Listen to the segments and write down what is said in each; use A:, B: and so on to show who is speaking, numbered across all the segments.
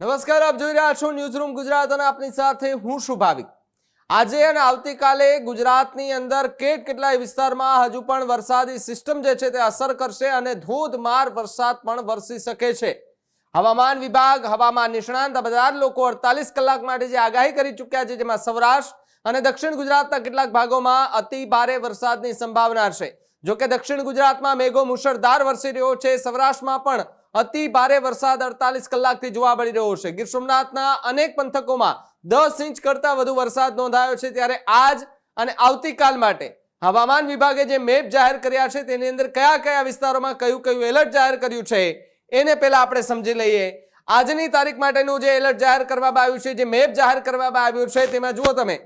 A: નમસ્કાર, આપ જોઈ રહ્યા છો ન્યૂઝરૂમ ગુજરાત અને આપની સાથે હું છું ભાવિક। આજે અને આવતીકાલે ગુજરાતની અંદર કેટલાય વિસ્તારમાં હજુ પણ વરસાદી સિસ્ટમ જે છે તે અસર કરશે અને ધોધમાર વરસાદ પણ વરસી શકે છે। હવામાન વિભાગ, હવામાન નિષ્ણાંત આ બધા લોકો 48 કલાક માટે જે આગાહી કરી ચૂક્યા છે, જેમાં સૌરાષ્ટ્ર અને દક્ષિણ ગુજરાતના કેટલાક ભાગોમાં અતિ ભારે વરસાદની સંભાવના છે। જો કે દક્ષિણ ગુજરાતમાં મેઘો મુશળધાર વરસી રહ્યો છે, સૌરાષ્ટ્રમાં પણ અતિ ભારે વરસાદ 48 કલાકથી જોવા મળી રહ્યો છે। ગીર સોમનાથના અનેક પંથકોમાં 10 ઇંચ કરતા વધુ વરસાદ નોંધાયો છે। ત્યારે આજ અને આવતીકાલ માટે હવામાન વિભાગે જે મેપ જાહેર કર્યા છે તેની અંદર કયા કયા વિસ્તારોમાં કયું કયું એલર્ટ જાહેર કર્યું છે એને પહેલા આપણે સમજી લઈએ। આજની તારીખ માટેનું જે એલર્ટ જાહેર કરવામાં આવ્યું છે, જે મેપ જાહેર કરવામાં આવ્યું છે, તેમાં જુઓ તમે,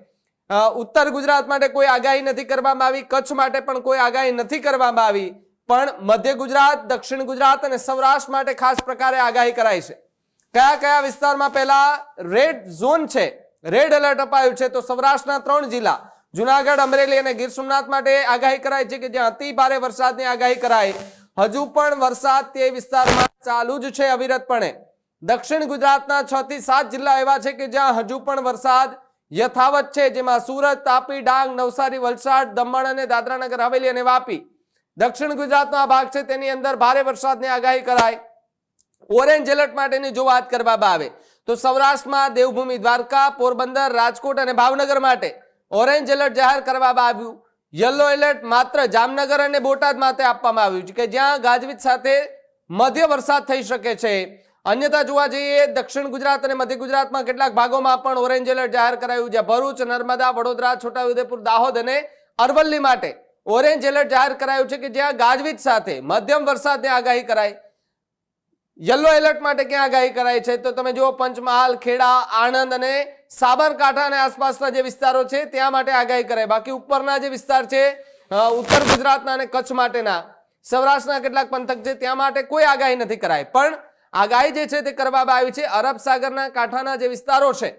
A: ઉત્તર ગુજરાત માટે કોઈ આગાહી નથી કરવામાં આવી, કચ્છ માટે પણ કોઈ આગાહી નથી કરવામાં આવી, પણ મધ્ય ગુજરાત, દક્ષિણ ગુજરાત અને સૌરાષ્ટ્ર માટે ખાસ પ્રકારે આગાહી કરાઈ છે। કયા કયા વિસ્તારમાં પહેલા રેડ ઝોન છે, રેડ એલર્ટ અપાયું છે, તો સૌરાષ્ટ્રના 3 જિલ્લા જુનાગઢ, અમરેલી અને ગીર સોમનાથ માટે આગાહી કરાઈ છે કે જ્યાં અતિ ભારે વરસાદની આગાહી કરાઈ। હજુ પણ વરસાદ તે વિસ્તારમાં ચાલુ જ છે અવિરતપણે। દક્ષિણ ગુજરાતના 6 થી 7 જિલ્લા એવા છે કે જ્યાં હજુ પણ વરસાદ યથાવત છે, જેમાં સુરત, તાપી, ડાંગ, નવસારી, વલસાડ, દમણ અને દાદરાનગર હવેલી અને વાપી। દક્ષિણ ગુજરાતનો આ ભાગ છે તેની અંદર ભારે વરસાદની આગાહી કરાઈ। ઓરેન્જ એલર્ટ માટેની જો વાત કરવામાં આવે તો સૌરાષ્ટ્રમાં દેવભૂમિ દ્વારકા, પોરબંદર, રાજકોટ અને ભાવનગર માટે ઓરેન્જ એલર્ટ જાહેર કરવામાં આવ્યું। યલો એલર્ટ માત્ર જામનગર અને બોટાદ માટે આપવામાં આવ્યું છે કે જ્યાં ગાજવીજ સાથે મધ્ય વરસાદ થઈ શકે છે। અન્યથા જોવા જઈએ દક્ષિણ ગુજરાત અને મધ્ય ગુજરાતમાં કેટલાક ભાગોમાં પણ ઓરેન્જ એલર્ટ જાહેર કરાયું છે। ભરૂચ, નર્મદા, વડોદરા, છોટાઉદેપુર, દાહોદ અને અરવલ્લી માટે ઓરેન્જ એલર્ટ જાહેર કરાયું છે કે જ્યાં ગાજવીજ સાથે મધ્યમ વરસાદની આગાહી કરાઈ। યલો એલર્ટ માટે ક્યાં આગાહી કરાઈ છે તો તમે જુઓ પંચમહાલ, ખેડા, આણંદ અને સાબરકાંઠા અને આસપાસના જે વિસ્તારો છે ત્યાં માટે આગાહી કરાઈ। બાકી ઉપરના જે વિસ્તાર છે, ઉત્તર ગુજરાતના અને કચ્છ માટેના, સૌરાષ્ટ્રના કેટલાક પંથક છે ત્યાં માટે કોઈ આગાહી નથી કરાઈ। પણ આગાહી જે છે તે કરવામાં આવી છે અરબ સાગરના કાંઠાના જે વિસ્તારો છે,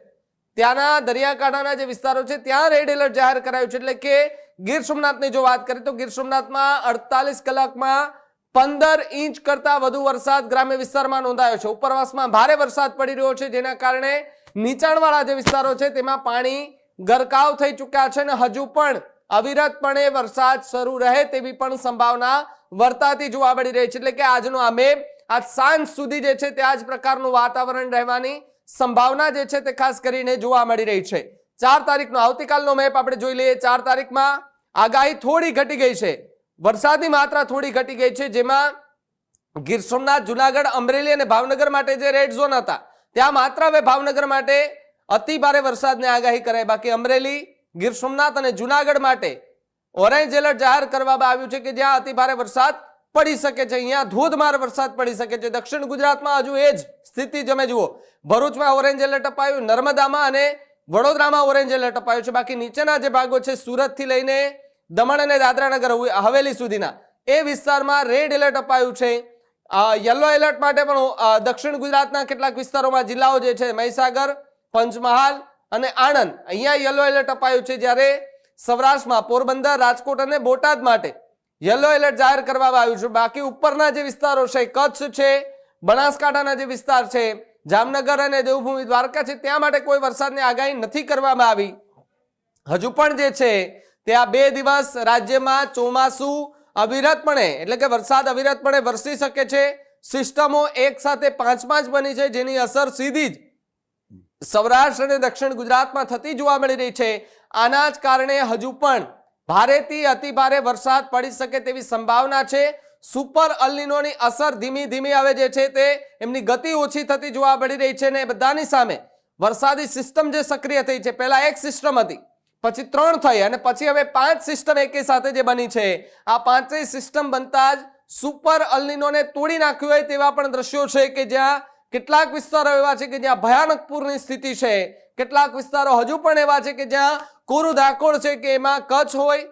A: ત્યાંના દરિયાકાંઠાના જે વિસ્તારો છે ત્યાં રેડ એલર્ટ જાહેર કરાયું છે। એટલે કે ગીર સોમનાથની જો વાત કરીએ તો ગીર સોમનાથમાં 48 કલાકમાં 15 ઇંચ કરતા વધુ વરસાદ ગ્રામ્ય વિસ્તારમાં નોંધાયો છે। ઉપરવાસમાં ભારે વરસાદ પડી રહ્યો છે, જેના કારણે નીચાણવાળા જે વિસ્તારો છે તેમાં પાણી ગરકાવ થઈ ચૂક્યા છે અને હજુ પણ અવિરતપણે વરસાદ શરૂ રહે તેવી પણ સંભાવના વર્તાતી જોવા મળી રહી છે। એટલે કે આજનો આ મેપ આજ સાંજ સુધી જે છે તે આ જ પ્રકારનું વાતાવરણ રહેવાની સંભાવના જે છે તે ખાસ કરીને જોવા મળી રહી છે। 4 તારીખનો આવતીકાલનો મેપ આપણે જોઈ લઈએ। 4 તારીખમાં આગાહી થોડી ઘટી ગઈ છે, વરસાદની માત્રા થોડી ઘટી ગઈ છે, જેમાં ગીર સોમનાથ, જુનાગઢ, અમરેલી અને ભાવનગર માટે જે રેડ ઝોન હતા ત્યાં માત્ર હવે ભાવનગર માટે અતિ ભારે વરસાદની આગાહી કરાઈ। બાકી અમરેલી, ગીર સોમનાથ અને જુનાગઢ માટે ઓરેન્જ એલર્ટ જાહેર કરવામાં આવ્યું છે કે જ્યાં અતિ ભારે વરસાદ પડી શકે છે, અહીંયા ધોધમાર વરસાદ પડી શકે છે। દક્ષિણ ગુજરાતમાં હજુ એ જ સ્થિતિ તમે જુઓ, ભરૂચમાં ઓરેન્જ એલર્ટ અપાયું, નર્મદામાં અને વડોદરામાં ઓરેન્જ એલર્ટ અપાયું છે। બાકી નીચેના જે ભાગો છે, સુરતથી લઈને દમણ અને દાદરાનગર હવેલી સુધીના, એ વિસ્તારમાં રેડ એલર્ટ અપાયું છે। યલો એલર્ટ માટે પણ દક્ષિણ ગુજરાતના કેટલાક વિસ્તારોમાં જિલ્લાઓ જે છે, મહીસાગર, પંચમહાલ અને આણંદ, અહીંયા યલો એલર્ટ અપાયું છે। જ્યારે સૌરાષ્ટ્રમાં પોરબંદર, રાજકોટ અને બોટાદ માટે યલો એલર્ટ જાહેર કરવામાં આવ્યું છે। બાકી ઉપરના જે વિસ્તારો છે, કચ્છ છે, બનાસકાંઠાના જે વિસ્તાર છે, જામનગર અને દેવભૂમિ દ્વારકા છે, ત્યાં માટે કોઈ વરસાદની આગાહી નથી કરવામાં આવી। હજુ પણ જે છે તે આ 2 દિવસ રાજ્યમાં ચોમાસું અવિરતપણે, એટલે કે વરસાદ અવિરતપણે વરસી શકે છે। સિસ્ટમો એક સાથે 5 બની છે, જેની અસર સીધી જ સૌરાષ્ટ્ર અને દક્ષિણ ગુજરાતમાં થતી જોવા મળી રહી છે। આના જ કારણે હજુ પણ ભારેથી અતિ ભારે વરસાદ પડી શકે તેવી સંભાવના છે। સુપર અલ્નિનોની અસર ધીમી ધીમી હવે જે છે તે એમની ગતિ ઓછી થતી જોવા મળી રહી છે ને બધાની સામે વરસાદી સિસ્ટમ જે સક્રિય થઈ છે, પહેલા એક સિસ્ટમ હતી, પછી 3 થઈ અને પછી હવે 5 સિસ્ટમ એકી સાથે જે બની છે, આ 5 સિસ્ટમ બનતા જ સુપર અલ્નિનોને તોડી નાખ્યું હોય તેવા પણ દ્રશ્યો છે કે જ્યાં કેટલાક વિસ્તારો એવા છે કે જ્યાં ભયાનક પૂરની સ્થિતિ છે, કેટલાક વિસ્તારો હજુ પણ એવા છે કે જ્યાં કોરું ધાકોડ છે, કે એમાં કચ્છ હોય,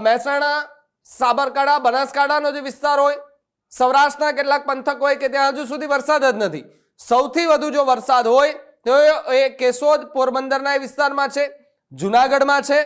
A: મહેસાણા, સાબરકાંઠા, બનાસકાંઠાનો જે વિસ્તાર હોય, સૌરાષ્ટ્રના કેટલાક પંથક હોય કે ત્યાં હજુ સુધી વરસાદ જ નથી। સૌથી વધુ જો વરસાદ હોય તો એ કેશોદ, પોરબંદરના એ વિસ્તારમાં છે, જુનાગઢમાં છે,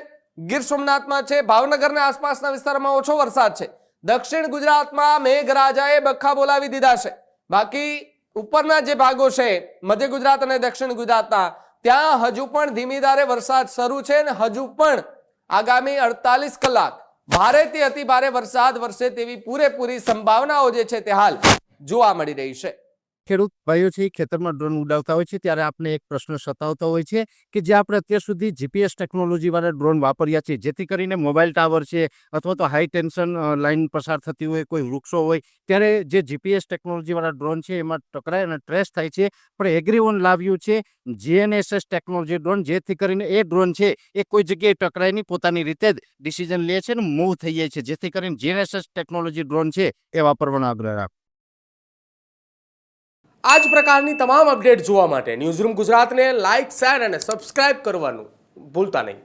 A: ગીર સોમનાથમાં છે, ભાવનગરના આસપાસના વિસ્તારમાં ઓછો વરસાદ છે। દક્ષિણ ગુજરાતમાં મેઘરાજાએ બખ્ખા બોલાવી દીધા છે। બાકી ઉપરના જે ભાગો છે મધ્ય ગુજરાત અને દક્ષિણ ગુજરાતના, ત્યાં હજુ પણ ધીમી ધારે વરસાદ શરૂ છે અને હજુ પણ આગામી 48 કલાક ભારેથી અતિ ભારે વરસાદ વરસે તેવી પૂરેપૂરી સંભાવનાઓ જે છે તે હાલ જોવા મળી રહી છે.
B: ખેડૂત ભાઈઓ છે ખેતરમાં ડ્રોન ઉડાવતા હોય છે ત્યારે આપણે એક પ્રશ્ન સતાવતો હોય છે કે જે આપણે અત્યાર સુધી જીપીએસ ટેકનોલોજીવાળા ડ્રોન વાપર્યા છે, જેથી કરીને મોબાઈલ ટાવર છે અથવા તો હાઈ ટેન્શન લાઇન પસાર થતી હોય, કોઈ વૃક્ષો હોય, ત્યારે જે જીપીએસ ટેકનોલોજીવાળા ડ્રોન છે એમાં ટકરાય અને ટ્રેસ થાય છે. પણ એગ્રીઓન લાવ્યું છે જીએનએસએસ ટેકનોલોજી ડ્રોન, જેથી કરીને એ ડ્રોન છે એ કોઈ જગ્યાએ ટકરાય નહીં, પોતાની રીતે જ ડિસિઝન લે છે અને મૂવ થઈ જાય છે, જેથી કરીને જીએનએસએસ ટેકનોલોજી ડ્રોન છે એ વાપરવાનો આગ્રહ રાખો.
A: આ જ પ્રકારની તમામ અપડેટ જોવા માટે ન્યૂઝરૂમ ગુજરાતને લાઇક, શેર અને સબસ્ક્રાઇબ કરવાનું ભૂલતા નહીં.